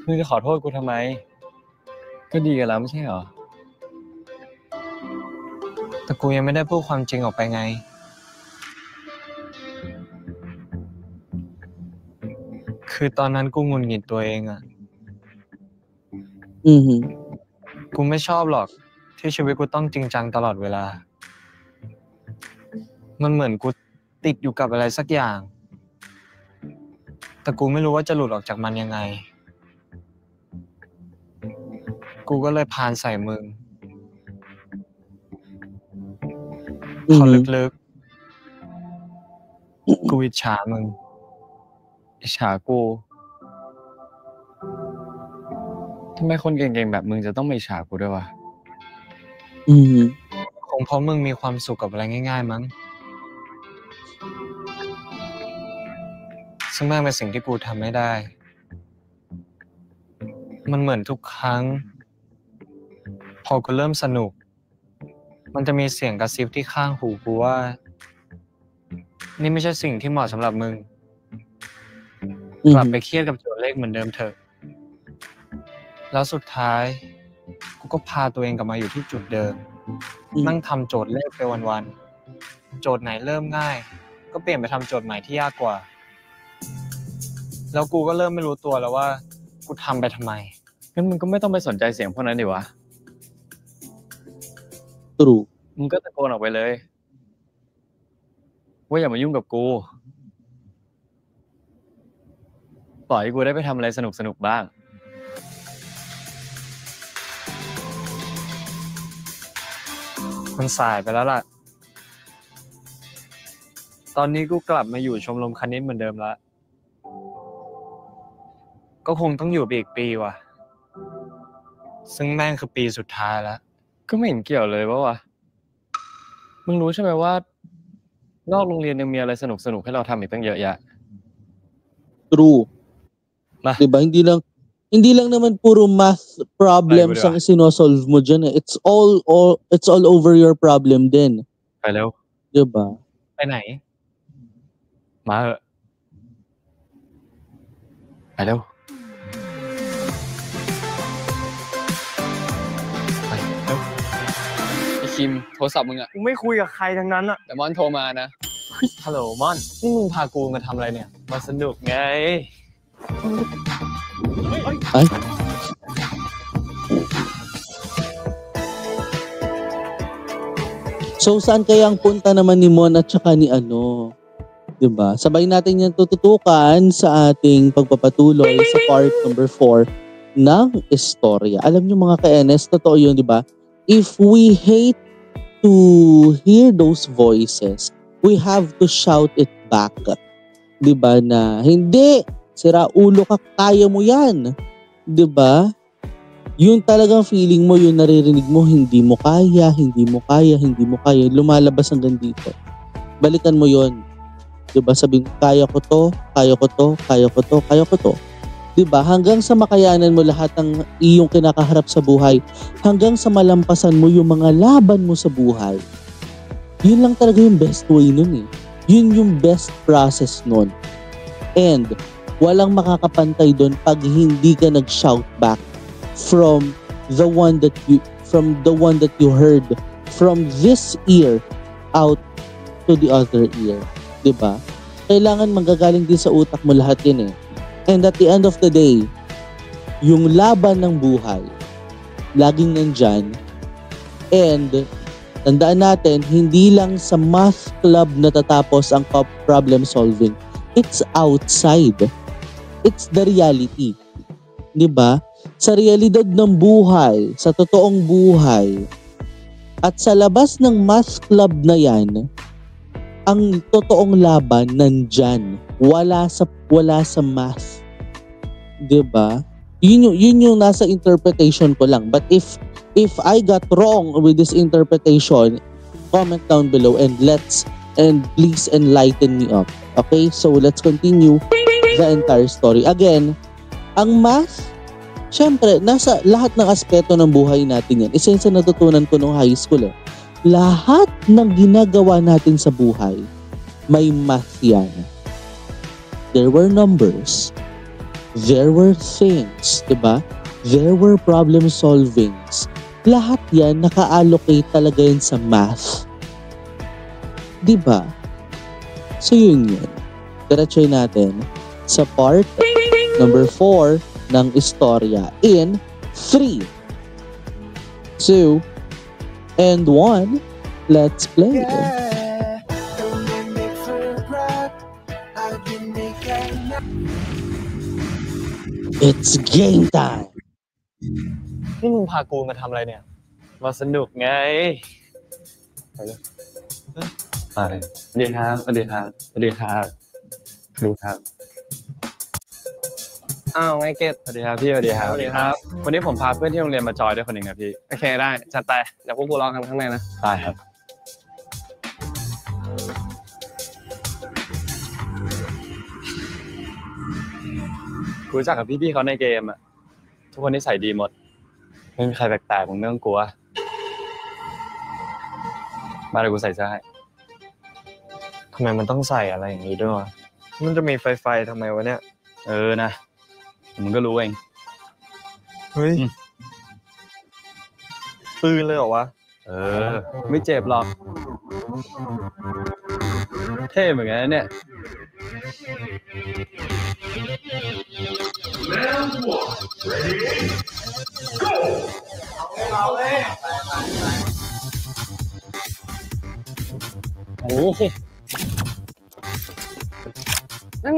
มึงจะขอโทษกูทำไม ก็ดีกันแล้วไม่ใช่เหรอ แต่กูยังไม่ได้พูดความจริงออกไปไง คือตอนนั้นกูหงุดหงิดตัวเองอะ กูไม่ชอบหรอกที่ชีวิตกูต้องจริงจังตลอดเวลา มันเหมือนกูติดอยู่กับอะไรสักอย่าง แต่กูไม่รู้ว่าจะหลุดออกจากมันยังไง กูก็เลยพานใส่มึง พอลึกๆ กูอิจฉามึง อิจฉากูทำไมคนเก่งๆแบบมึงจะต้องมาอิจฉากูด้วยวะ คงเพราะมึงมีความสุขกับอะไรง่ายๆมั้ง ซึ่งแม่งเป็นสิ่งที่กูทำไม่ได้ มันเหมือนทุกครั้ง พอกูเริ่มสนุก มันจะมีเสียงกระซิบที่ข้างหูกูว่า นี่ไม่ใช่สิ่งที่เหมาะสำหรับมึง กลับไปเครียดกับโจทย์เลขเหมือนเดิมเถอะ แล้วสุดท้ายกูก็พาตัวเองกลับมาอยู่ที่จุดเดิม นั่งทำโจทย์เลขไปวันๆ โจทย์ไหนเริ่มง่าย ก็เปลี่ยนไปทำโจทย์ใหม่ที่ยากกว่า แล้วกูก็เริ่มไม่รู้ตัวแล้วว่ากูทำไปทำไม งั้นมึงก็ไม่ต้องไปสนใจเสียงพวกนั้นดิวะ True. มึงก็ตะโกนออกไปเลย ว่าอย่ามายุ่งกับกู ปล่อยให้กูได้ไปทำอะไรสนุกๆบ้าง มันสายไปแล้วล่ะ ตอนนี้กูกลับมาอยู่ชมรมคณิตเหมือนเดิมแล้ว ก็คงต้องอยู่ไปอีกปีว่ะ ซึ่งแม่งคือปีสุดท้ายแล้ว ก็ไม่เห็นเกี่ยวเลยวะ มึงรู้ใช่ไหมว่านอกโรงเรียนยังมีอะไรสนุกๆให้เราทำอีกตั้งเยอะแยะ True. Diba? Hindi lang naman puro math problems ang sinosolve mo dyan eh. It's all over your problem din. ไปเร็ว Diba? ไปไหน มาเหอะไปเร็วไปเร็วไอ้คิมโทรศัพท์มึงอะ กูไม่คุยกับใครทั้งนั้นอะ แต่มอนโทรมานะ ฮัลโหลมอน นี่มึงพากูมาทำอะไรเนี่ย มาสนุกไง Ay. So, saan kaya ang punta naman ni Mon at saka ni Diba? Sabay natin yan tututukan sa ating pagpapatuloy sa part number 4 ng istorya. Alam nyo mga ka-NS, totoo yun, diba? If we hate to hear those voices, we have to shout it back. Diba na, hindi, sira ulo ka, kaya mo yan. Diba? Yung talagang feeling mo, yung naririnig mo, hindi mo kaya, lumalabas hanggang dito. Balikan mo yon. Diba? Sabihin, kaya ko to. Diba? Hanggang sa makayanan mo lahat ng iyong kinakaharap sa buhay, hanggang sa malampasan mo yung mga laban mo sa buhay. Yun lang talaga yung best way nun eh. Yun yung best process nun. And walang makakapantay doon pag hindi ka nag-shout back from the one that you heard from this ear out to the other ear. Diba? Kailangan manggagaling din sa utak mo lahat yun eh. And at the end of the day, yung laban ng buhay, laging nandyan. And tandaan natin, hindi lang sa math club natatapos ang problem solving. It's outside. It's the reality. Diba? Sa realidad ng buhay, sa totoong buhay, at sa labas ng math club na yan, ang totoong laban nandyan. Wala sa math. Diba? Yun yung nasa interpretation ko lang. But if I got wrong with this interpretation, comment down below and please enlighten me up. Okay? So let's continue the entire story. Again, ang math, syempre, nasa lahat ng aspeto ng buhay natin yan. Isa yun sa natutunan ko nung high school eh. Lahat ng ginagawa natin sa buhay, may math yan. There were numbers. There were things, diba? There were problem solvings. Lahat yan, naka-allocate talaga yan sa math. Diba? So yun. Diretsoy natin sa part number 4 ng istorya in 3, 2, and 1. Let's play. It's game time. นี่มึงพากูมาทำอะไรเนี่ย มาสนุกไงไปเลยไปสวัสดีครับสวัสดีครับสวัสดีครับสวัสดีครับอ้าวไงเกต สวัสดีครับพี่สวัสดีครับ สวัสดีครับ วันนี้ผมพาเพื่อนที่โรงเรียนมาจอยด้วยคนหนึ่งครับพี่ โอเคได้จัดไปเดี๋ยวพวกกูรอกันข้างในนะ ได้ครับรู้จักกับพี่ๆเขาในเกมอ่ะทุกคนนิสัยดีหมดไม่มีใครแปลกๆมึงไม่ต้องกลัวมาเดี๋ยวกูใส่เสื้อให้ ทำไมมันต้องใส่อะไรอย่างนี้ด้วยวะมันจะมีไฟทำไมวะเนี่ย นะมึงก็รู้เอง เฮ้ยปืนเลยเหรอวะ ไม่เจ็บหรอกเท่เหมือนกันนะเนี่ยโอ้โหนั่ง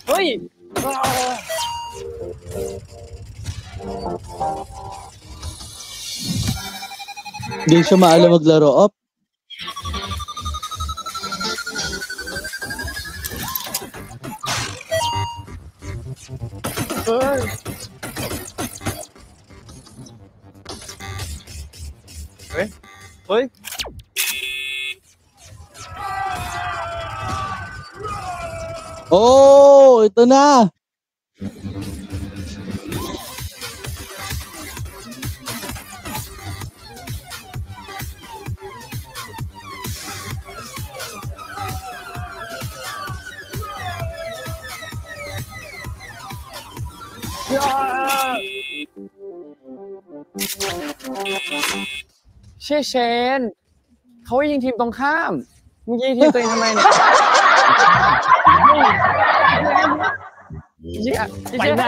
เฮ้ย Hindi siya maalam maglaro. Op. ฮ้ย Oh, ito na.เชนเขายิงทีมตรงข้ามมึงยิงทีมตัวเองทำไมเนี่ยไปไหน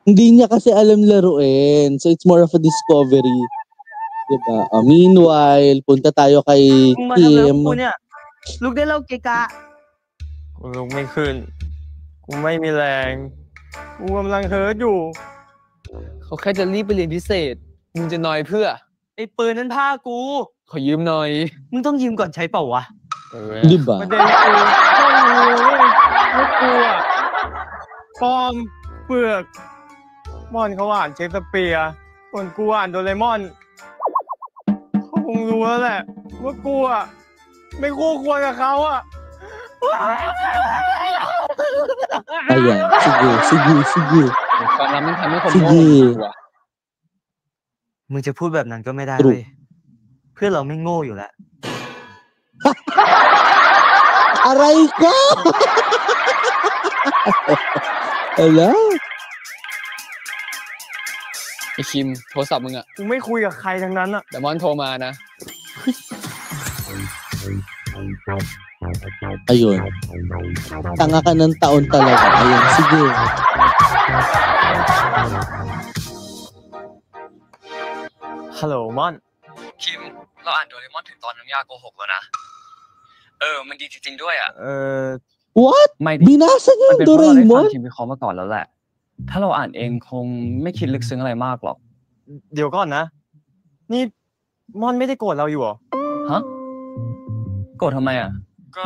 Hindi niya kasi alam laruin. So it's more of a discovery. Diba? Meanwhile, punta tayo kay มึงมาทำอะไร Kim. กูเนี่ยลุกได้แล้วเกะกะ กูลุกไม่ขึ้นกูไม่มีแรง กูกำลังเฮิร์ตอยู่เขาแค่จะรีบไปเรียนพิเศษมึงจะนอยเพื่อไอ้ปืนนั้นผ้ากูขอยืมหน่อยมึงต้องยืมก่อนใช้เปล่าวะDi ba? ประเด็นกูต้องรู้เว้ยว่ากูอะปอมเปลือกมอนเขาอ่านเชคสเปียร์ส่วนกูอ่านโดเรมอนเขาคงรู้แล้วแหละว่ากูอะไม่คู่ควรกับเขาอะ Ayan, sige. ความรักมันทำให้คนโง่ Sige. มึงจะพูดแบบนั้นก็ไม่ได้ True. เว้ยเพื่อนเราไม่โง่อยู่แล้ว Aray ko! Ala? ไอคิมโทรศัพท์มึงอะกูไม่คุยกับใครทั้งนั้นอะแต่มอนโทรมานะ Ayun. Tanga ka ng taon talaga. Ayun, sige. ฮัลโหลมอน คิมเราอ่านโดเรมอนถึงตอนน้ำยาโกหกแล้วนะมันดีจริงๆด้วยอ่ะWhat? ไม่ดิ Binasa niyo มัน yung เป็นเพราะเราได้ฟัง Doraemon? ทีมวิเคราะห์มาก่อนแล้วแหละถ้าเราอ่านเองคงไม่คิดลึกซึ้งอะไรมากหรอก เดี๋ยวก่อนนะ นี่มอนไม่ได้โกรธเราอยู่หรอ ฮะโกรธทำไมอ่ะ ก็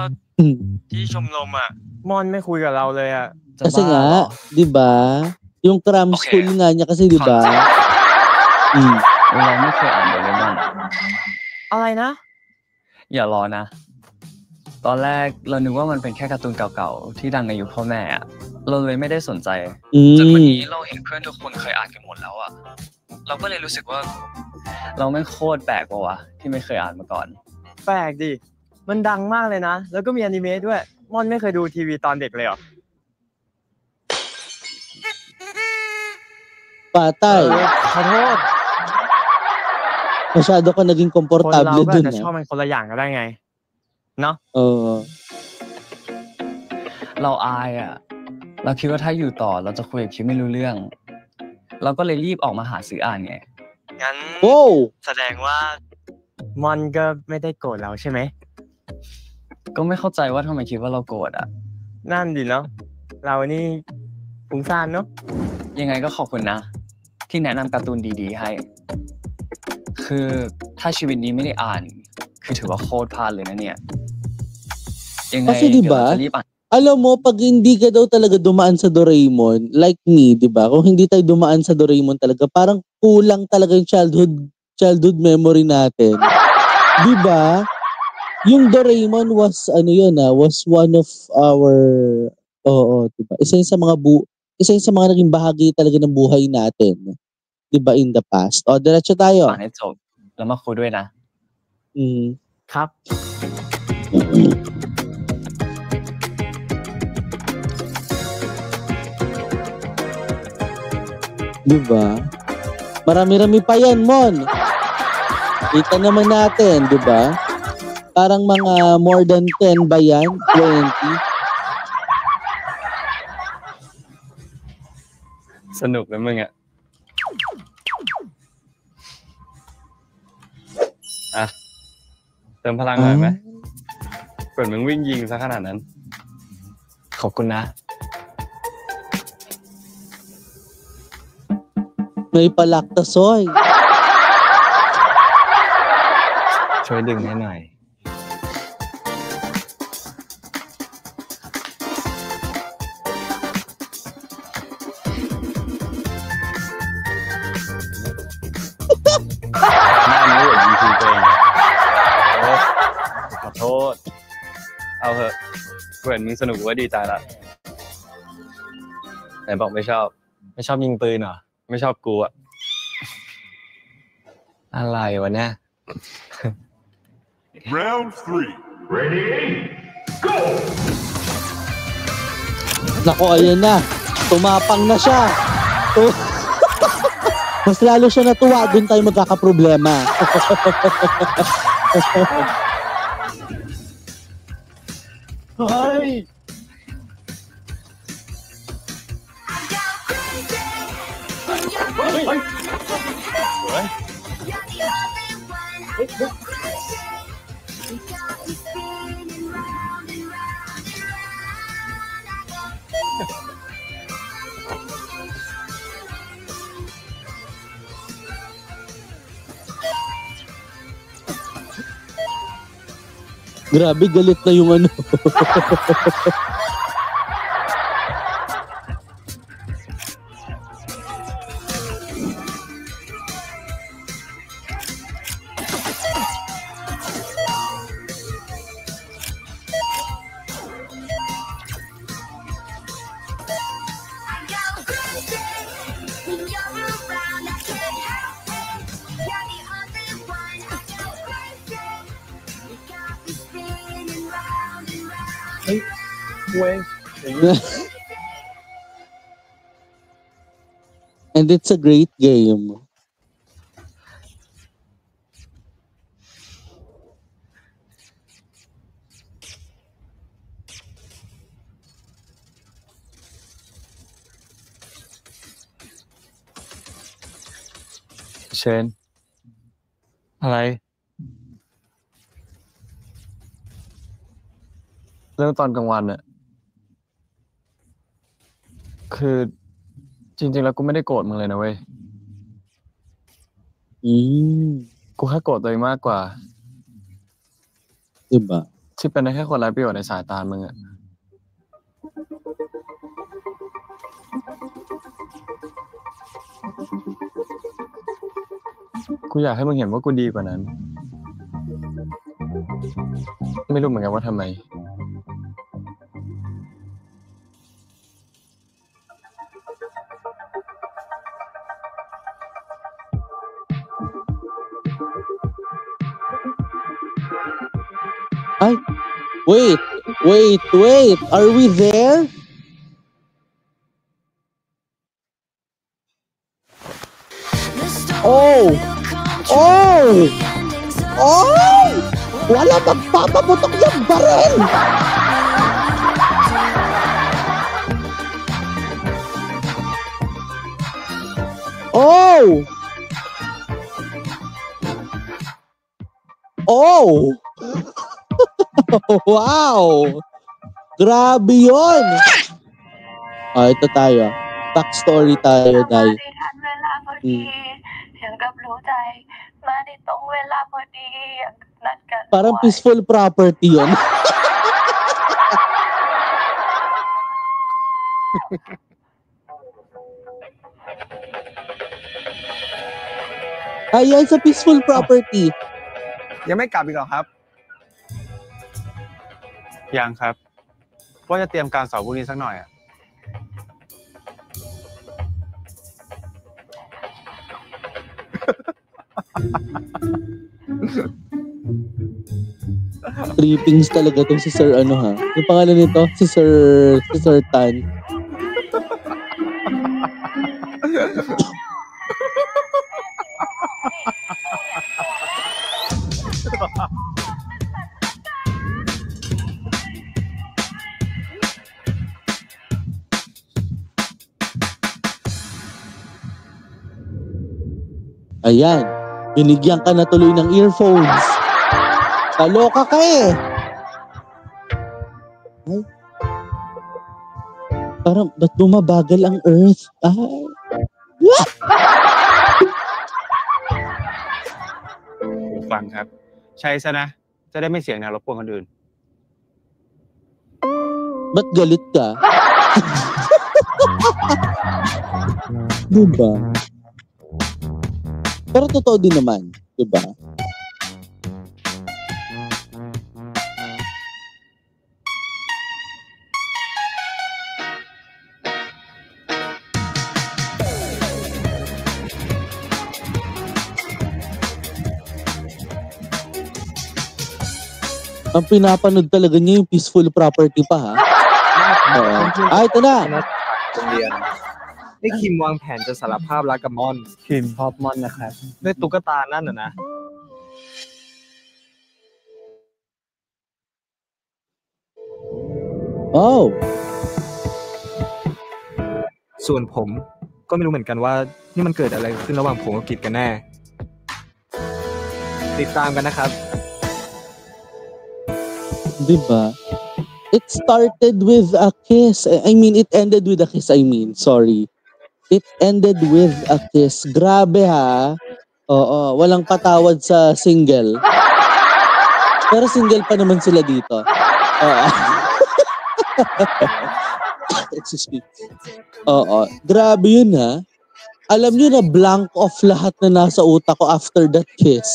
ที่ชมรมอะมอนไม่คุยกับเราเลยอะ Kasi nga, di ba? Yung cram Okay. school nga niya kasi, di ba? เราไม่เคยอ่านโดเรมอน อะไรนะ อย่ารอนะ ตอนแรกเรานึกว่ามันเป็นแค่การ์ตูนเก่าๆที่ดังในยุคพ่อแม่อะเราเลยไม่ได้สนใจจนวันนี้เราเห็นเพื่อนทุกคนเคยอ่านกันหมดแล้วอะเราก็เลยรู้สึกว่า เราแม่งโคตรแปลกว่ะวะที่ไม่เคยอ่านมาก่อน แปลกดิ มันดังมากเลยนะ แล้วก็มีอนิเมะด้วย มอนไม่เคยดูทีวีตอนเด็กเลยเหรอ Patay. ขอโทษ Masyado ka naging คนเรา komportable ก็อาจ dun, จะชอบมันคนละอย่างก็ได้ไง เนาะ Oo. เราอายอ่ะ เราคิดว่าถ้าอยู่ต่อเราจะคุยกับคิมไม่รู้เรื่อง เราก็เลยรีบออกมาหาซื้ออ่านไง งั้น Wow! แสดงว่ามอนก็ไม่ได้โกรธเราใช่ไหม ก็ไม่เข้าใจว่าทำไมคิดว่าเราโกรธอ่ะ นั่นดิเนาะ เรานี่ฟุ้งซ่านเนาะ ยังไงก็ขอบคุณนะ ที่แนะนำการ์ตูนดีๆให้ คือถ้าชีวิตนี้ไม่ได้อ่าน คือถือว่าโคตรพลาดเลยนะเนี่ย ยังไง Kasi เดี๋ยว di เรา ba, จะรีบอ่าน alam mo, pag hindi ka daw talaga dumaan sa Doraemon, like me, di ba? Kung hindi tayo dumaan sa Doraemon talaga, parang kulang talaga yung childhood memory natin. Di ba? Yung Doraemon was, was one of our, di ba? Isa yun sa mga naging bahagi talaga ng buhay natin. Di ba, in the past? O, diretso tayo. อ่านให้จบแล้วมาคุยด้วยนะ ครับ Di ba? Marami-rami pa yan, Mon. Kita naman natin, di ba? Parang mga more than 10 ba yan? 20? สนุกนะมึงอ่ะ เติมพลังหน่อยไหมเปิดมึงวิ่งยิงซะขนาดนั้น ขอบคุณนะ May palaktasoy. ช่วยดึงให้หน่อย หน้านี้อย่างจริงๆตัวเองขอโทษ เอาเถอะเพื่อนมึงสนุกว่าดีใจละไหนบอกไม่ชอบยิงปืนเหรอ ไม่ชอบกูอะอะไรวะเนี่ย Round 3. Ready? Go! Nako, ayan na. Tumapang na siya. Mas lalo siya natuwa. Doon tayo magkakaproblema. Ay! Grabe, galit na yung ano. And it's a great game. Shen อะไร เรื่องตอนกลางวันน่ะคือจริงๆแล้วกูไม่ได้โกรธมึงเลยนะเว้ยกูแค่โกรธตัวเองมากกว่า Diba? ที่เป็นได้แค่คนไร้ประโยชน์ในสายตามึงอะกูอยากให้มึงเห็นว่ากูดีกว่านั้น ไม่รู้เหมือนกันว่าทำไม Ay, wait. Are we there? Oh! Wala magpapaputok yung baril! Oh! Wow! Grabe yun! Ito tayo. Backstory tayo, Day. ถึงกับรู้ใจมาในตรงเวลาพอดีนัดกัน Parang peaceful property yun. Ayan sa peaceful property. ยังไม่กลับอีกเหรอครับ ยังครับ ว่าจะเตรียมการสอบพรุ่งนี้สักหน่อยอ่ะ Trippings talaga tong si Sir ano ha. Yung pangalan nito, si Sir Tan. Ayan, binigyan ka na tuloy ng earphones. Kaloka ka eh. Ay. Parang, ba't bumabagal ang earth? Ay.ฟังครับ ใช้ซะนะ จะได้ไม่เสียงดังรบกวนคนอื่น Ba't galit ka? Diba? Pero totoo din naman, diba? Ang pinapanood talaga niya yung peaceful property pa ha. Ito na. โรงเรียนนี่คิมวางแผนจะสารภาพรักกับม่อนคิมชอบม่อนนะครับด้วยตุ๊กตานั่นน่ะนะ Oh. ส่วนผมก็ไม่รู้เหมือนกันว่านี่มันเกิดอะไรขึ้นระหว่างผมกับกิจกันแน่ติดตามกันนะครับ Diba? It started with a kiss. I mean, it ended with a kiss. Sorry. It ended with a kiss. Grabe ha. Oo, walang patawad sa single. Pero single pa naman sila dito. Excuse me. Oo. Grabe yun ha. Alam nyo na blank off lahat na nasa utak ko after that kiss.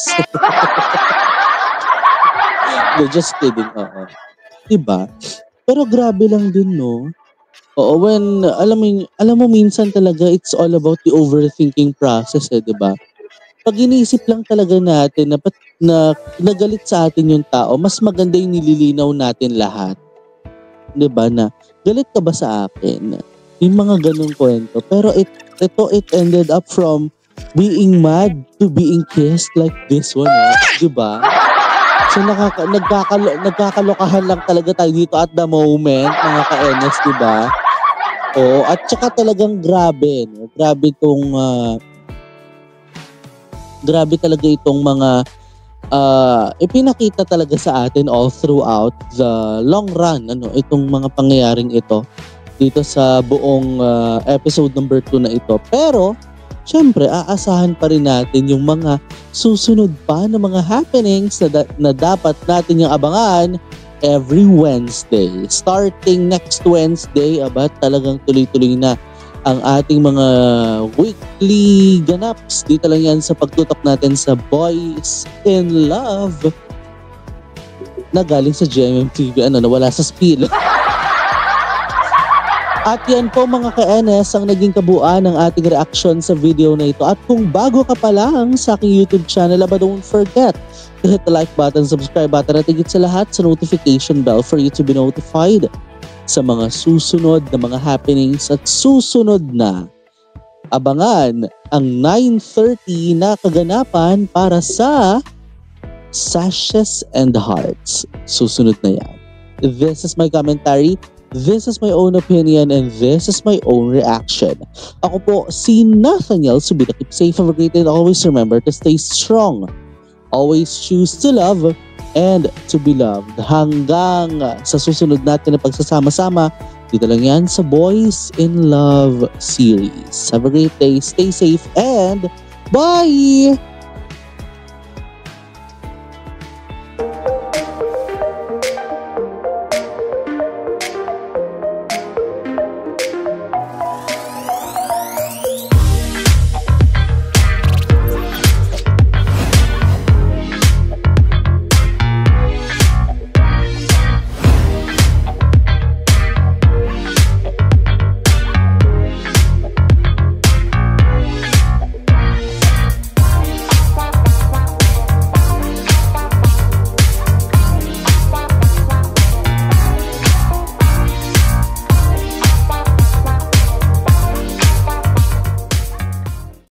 No, just kidding. Oo. Diba? Pero grabe lang din, no? Oo, when, alam mo minsan talaga, it's all about the overthinking process, diba? Pag iniisip lang talaga natin na nagalit sa atin yung tao, mas maganda yung nililinaw natin lahat. Diba na, galit ka ba sa akin? Yung mga ganong kwento. Pero it ended up from being mad to being kissed like this one, diba? So nagkakalokahan lang talaga tayo dito at the moment, mga ka-NS, diba? Oo, at saka talagang grabe, no? Grabe talaga itong mga ipinakita talaga sa atin all throughout the long run, itong mga pangyayaring ito dito sa buong episode number 2 na ito. Pero syempre, aasahan pa rin natin yung mga susunod pa na mga happenings na dapat natin yung abangan every Wednesday. Starting next Wednesday, talagang tuloy-tuloy na ang ating mga weekly ganaps. Dito lang yan sa pagtutok natin sa Boys in Love na galing sa GMMTV. Nawala sa spiel. At yan po mga ka-NS ang naging kabuuan ng ating reaction sa video na ito. At kung bago ka pa lang sa aking YouTube channel, don't forget to hit the like button, subscribe button at higit sa lahat sa notification bell for you to be notified sa mga susunod na mga happenings at susunod na abangan ang 9:30 na kaganapan para sa Sashes and Hearts. Susunod na yan. This is my commentary. This is my own opinion and this is my own reaction. Ako po si Nathaniel Subida. Keep safe, have a great day, and always remember to stay strong. Always choose to love and to be loved. Hanggang sa susunod natin na pagsasama-sama, dito lang yan sa Boys in Love series. Have a great day, stay safe, and bye!